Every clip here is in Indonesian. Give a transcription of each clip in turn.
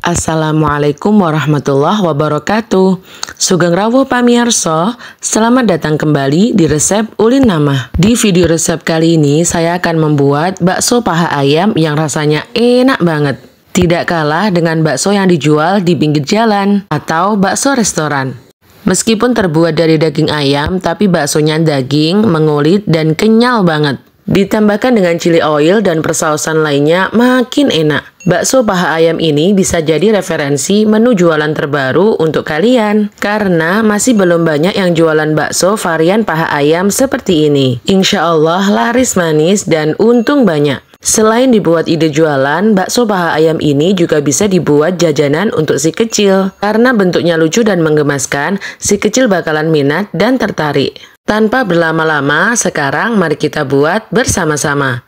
Assalamualaikum warahmatullahi wabarakatuh. Sugeng rawuh pamirsa, selamat datang kembali di resep Ulin Nama. Di video resep kali ini saya akan membuat bakso paha ayam yang rasanya enak banget. Tidak kalah dengan bakso yang dijual di pinggir jalan atau bakso restoran. Meskipun terbuat dari daging ayam, tapi baksonya daging, mengulit, dan kenyal banget. Ditambahkan dengan chili oil dan persausan lainnya makin enak. Bakso paha ayam ini bisa jadi referensi menu jualan terbaru untuk kalian. Karena masih belum banyak yang jualan bakso varian paha ayam seperti ini. Insya Allah laris manis dan untung banyak. Selain dibuat ide jualan, bakso paha ayam ini juga bisa dibuat jajanan untuk si kecil. Karena bentuknya lucu dan menggemaskan, si kecil bakalan minat dan tertarik. Tanpa berlama-lama, sekarang mari kita buat bersama-sama.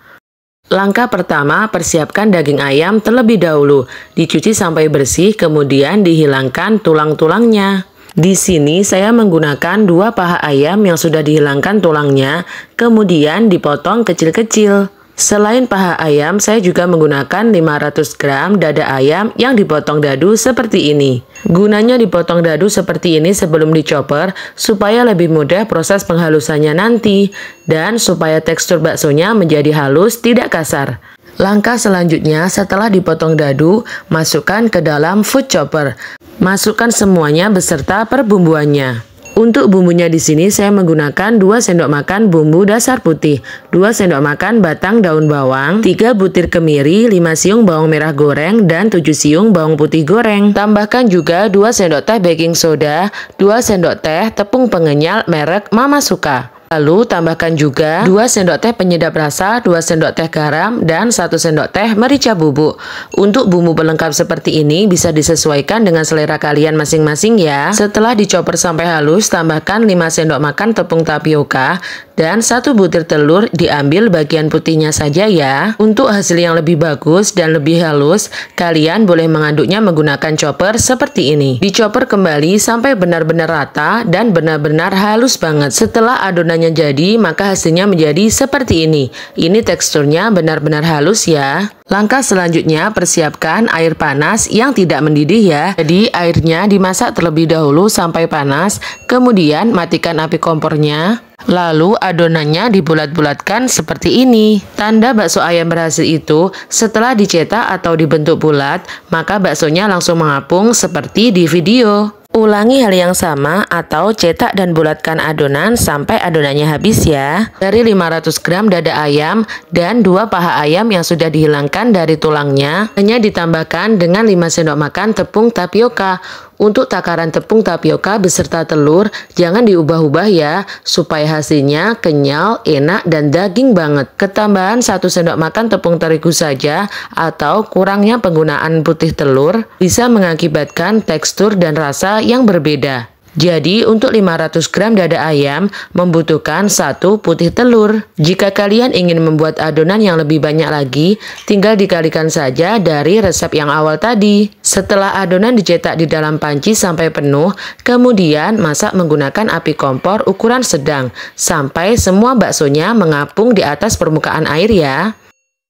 Langkah pertama, persiapkan daging ayam terlebih dahulu. Dicuci sampai bersih, kemudian dihilangkan tulang-tulangnya. Di sini saya menggunakan 2 paha ayam yang sudah dihilangkan tulangnya, kemudian dipotong kecil-kecil. Selain paha ayam, saya juga menggunakan 500 gram dada ayam yang dipotong dadu seperti ini. Gunanya dipotong dadu seperti ini sebelum dichopper, supaya lebih mudah proses penghalusannya nanti, dan supaya tekstur baksonya menjadi halus, tidak kasar. Langkah selanjutnya, setelah dipotong dadu, masukkan ke dalam food chopper. Masukkan semuanya beserta perbumbuannya. Untuk bumbunya di sini saya menggunakan 2 sendok makan bumbu dasar putih, 2 sendok makan batang daun bawang, 3 butir kemiri, 5 siung bawang merah goreng, dan 7 siung bawang putih goreng. Tambahkan juga 2 sendok teh baking soda, 2 sendok teh tepung pengenyal merek Mama Suka. Lalu tambahkan juga 2 sendok teh penyedap rasa, 2 sendok teh garam, dan 1 sendok teh merica bubuk. Untuk bumbu pelengkap seperti ini bisa disesuaikan dengan selera kalian masing-masing ya. Setelah dichopper sampai halus, tambahkan 5 sendok makan tepung tapioka dan 1 butir telur, diambil bagian putihnya saja ya. Untuk hasil yang lebih bagus dan lebih halus, kalian boleh mengaduknya menggunakan chopper seperti ini. Dichopper kembali sampai benar-benar rata dan benar-benar halus banget. Setelah adonan jadi, maka hasilnya menjadi seperti ini. Ini teksturnya benar-benar halus ya. Langkah selanjutnya, persiapkan air panas yang tidak mendidih ya. Jadi airnya dimasak terlebih dahulu sampai panas, kemudian matikan api kompornya. Lalu adonannya dibulat-bulatkan seperti ini. Tanda bakso ayam berhasil itu setelah dicetak atau dibentuk bulat, maka baksonya langsung mengapung seperti di video. Ulangi hal yang sama atau cetak dan bulatkan adonan sampai adonannya habis ya. Dari 500 gram dada ayam dan 2 paha ayam yang sudah dihilangkan dari tulangnya, hanya ditambahkan dengan 5 sendok makan tepung tapioka. Untuk takaran tepung tapioka beserta telur, jangan diubah-ubah ya, supaya hasilnya kenyal, enak, dan daging banget. Ketambahan 1 sendok makan tepung terigu saja atau kurangnya penggunaan putih telur bisa mengakibatkan tekstur dan rasa yang berbeda. Jadi untuk 500 gram dada ayam membutuhkan 1 putih telur. Jika kalian ingin membuat adonan yang lebih banyak lagi, tinggal dikalikan saja dari resep yang awal tadi. Setelah adonan dicetak di dalam panci sampai penuh, kemudian masak menggunakan api kompor ukuran sedang sampai semua baksonya mengapung di atas permukaan air ya.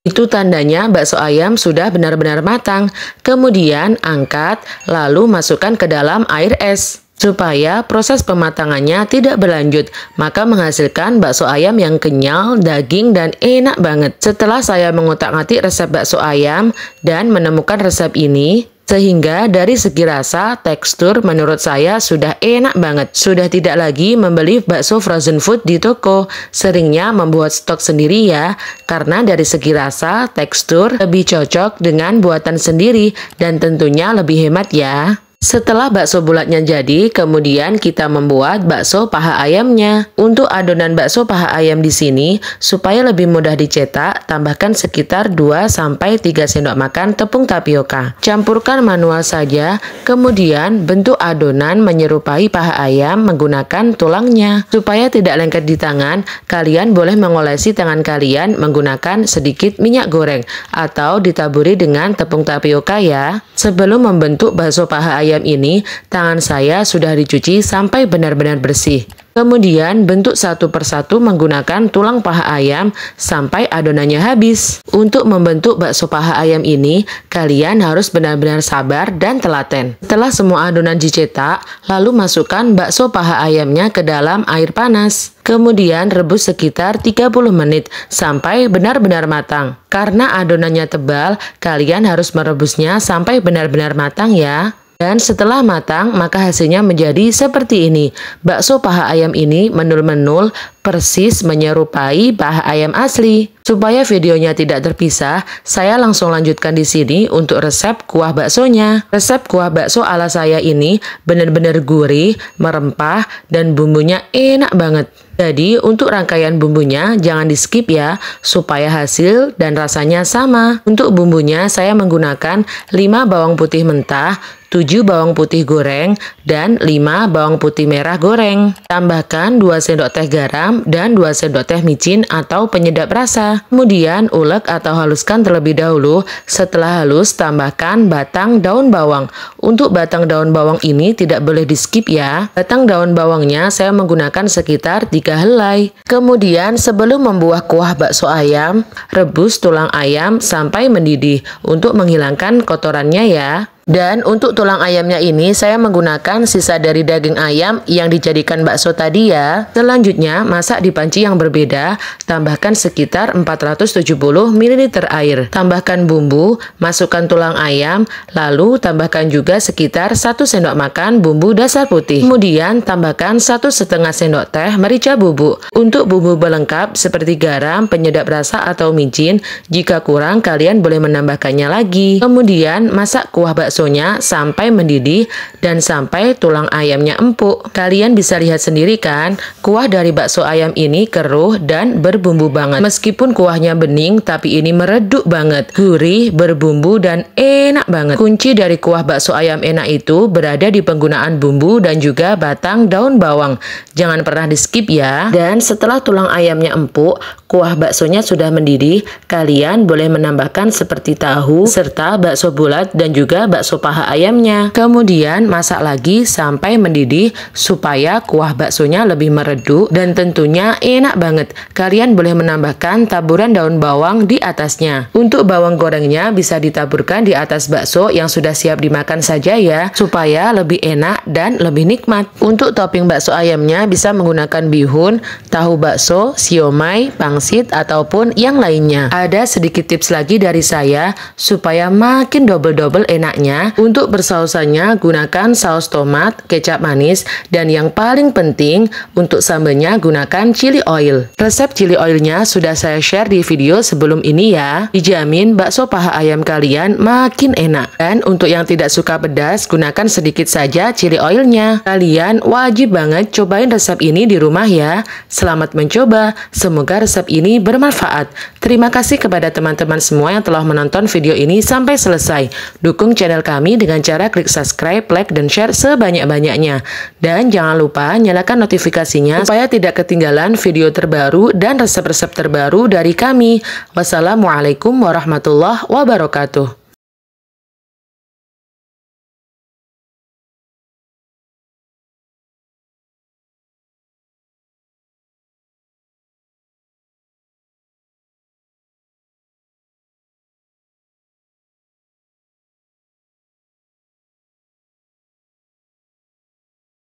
Itu tandanya bakso ayam sudah benar-benar matang. Kemudian angkat, lalu masukkan ke dalam air es. Supaya proses pematangannya tidak berlanjut, maka menghasilkan bakso ayam yang kenyal, daging, dan enak banget. Setelah saya mengutak-atik resep bakso ayam dan menemukan resep ini, sehingga dari segi rasa, tekstur menurut saya sudah enak banget. Sudah tidak lagi membeli bakso frozen food di toko, seringnya membuat stok sendiri ya, karena dari segi rasa, tekstur lebih cocok dengan buatan sendiri dan tentunya lebih hemat ya. Setelah bakso bulatnya jadi, kemudian kita membuat bakso paha ayamnya. Untuk adonan bakso paha ayam di sini, supaya lebih mudah dicetak, tambahkan sekitar 2-3 sendok makan tepung tapioka. Campurkan manual saja, kemudian bentuk adonan menyerupai paha ayam menggunakan tulangnya. Supaya tidak lengket di tangan, kalian boleh mengolesi tangan kalian menggunakan sedikit minyak goreng atau ditaburi dengan tepung tapioka ya. Sebelum membentuk bakso paha ayam ini, tangan saya sudah dicuci sampai benar-benar bersih. Kemudian bentuk satu persatu menggunakan tulang paha ayam sampai adonannya habis. Untuk membentuk bakso paha ayam ini, kalian harus benar-benar sabar dan telaten. Setelah semua adonan dicetak, lalu masukkan bakso paha ayamnya ke dalam air panas. Kemudian rebus sekitar 30 menit sampai benar-benar matang. Karena adonannya tebal, kalian harus merebusnya sampai benar-benar matang ya. Dan setelah matang, maka hasilnya menjadi seperti ini. Bakso paha ayam ini menul-menul, persis menyerupai paha ayam asli. Supaya videonya tidak terpisah, saya langsung lanjutkan di sini untuk resep kuah baksonya. Resep kuah bakso ala saya ini benar-benar gurih, merempah, dan bumbunya enak banget. Jadi untuk rangkaian bumbunya jangan di skip ya, supaya hasil dan rasanya sama. Untuk bumbunya saya menggunakan 5 bawang putih mentah, 7 bawang putih goreng, dan 5 bawang putih merah goreng. Tambahkan 2 sendok teh garam dan 2 sendok teh micin atau penyedap rasa. Kemudian ulek atau haluskan terlebih dahulu. Setelah halus, tambahkan batang daun bawang. Untuk batang daun bawang ini tidak boleh di skip ya. Batang daun bawangnya saya menggunakan sekitar 3 helai. Kemudian sebelum membuat kuah bakso ayam, rebus tulang ayam sampai mendidih untuk menghilangkan kotorannya ya. Dan untuk tulang ayamnya ini saya menggunakan sisa dari daging ayam yang dijadikan bakso tadi ya. Selanjutnya masak di panci yang berbeda, tambahkan sekitar 470 ml air. Tambahkan bumbu, masukkan tulang ayam, lalu tambahkan juga sekitar 1 sendok makan bumbu dasar putih. Kemudian tambahkan 1,5 sendok teh merica bubuk. Untuk bumbu pelengkap seperti garam, penyedap rasa atau micin, jika kurang kalian boleh menambahkannya lagi. Kemudian masak kuah bakso sampai mendidih dan sampai tulang ayamnya empuk. Kalian bisa lihat sendiri kan, kuah dari bakso ayam ini keruh dan berbumbu banget. Meskipun kuahnya bening, tapi ini meredup banget, gurih, berbumbu, dan enak banget. Kunci dari kuah bakso ayam enak itu berada di penggunaan bumbu dan juga batang daun bawang. Jangan pernah di skip ya. Dan setelah tulang ayamnya empuk, kuah baksonya sudah mendidih, kalian boleh menambahkan seperti tahu, serta bakso bulat dan juga bakso paha ayamnya. Kemudian masak lagi sampai mendidih supaya kuah baksonya lebih meredup dan tentunya enak banget. Kalian boleh menambahkan taburan daun bawang di atasnya. Untuk bawang gorengnya bisa ditaburkan di atas bakso yang sudah siap dimakan saja ya, supaya lebih enak dan lebih nikmat. Untuk topping bakso ayamnya bisa menggunakan bihun, tahu bakso, siomay, pangsit, ataupun yang lainnya. Ada sedikit tips lagi dari saya supaya makin double-double enaknya. Untuk bersausannya gunakan saus tomat, kecap manis, dan yang paling penting untuk sambalnya gunakan chili oil. Resep chili oilnya sudah saya share di video sebelum ini ya. Dijamin bakso paha ayam kalian makin enak. Dan untuk yang tidak suka pedas, gunakan sedikit saja chili oilnya. Kalian wajib banget cobain resep ini di rumah ya. Selamat mencoba, semoga resep ini bermanfaat. Terima kasih kepada teman-teman semua yang telah menonton video ini sampai selesai. Dukung channel kami dengan cara klik subscribe, like, dan share sebanyak-banyaknya. Dan jangan lupa nyalakan notifikasinya supaya tidak ketinggalan video terbaru dan resep-resep terbaru dari kami. Wassalamualaikum warahmatullahi wabarakatuh.